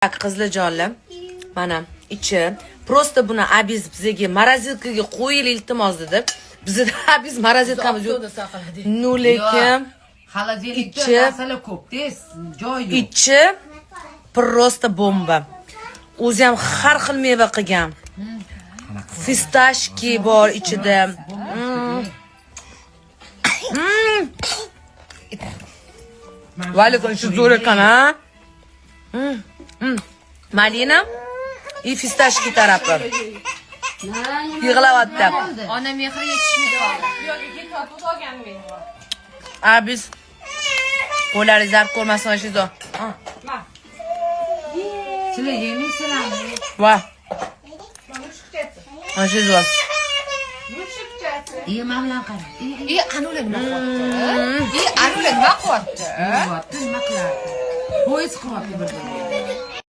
Qizlijonlar, mana ichi просто buni abiz bizga morozitkаga qo'yil iltimos dedi. Bizda abiz morozitkamiz yo'q. No lekin Холодильникda narsalar ko'p-tez, joy yo'q. Ichi просто bomba. O'zi ham har xil meva qilgan. Fistashki bor ichida. Valiqin shu zo'r ekan, ha? Malina и fistashki tarafi. Yig'layapti. Ona mehri yetishmay qoldi. Abiz qo'llaringiz zar ko'rmasin Shizo. Sizlar yemaysizlarmi? Va. Shizo. Yemamlan qara. Anula nima qilyapti? Anula nima qilyapti? Nima qilyapti? Poyez qilyapti birdan.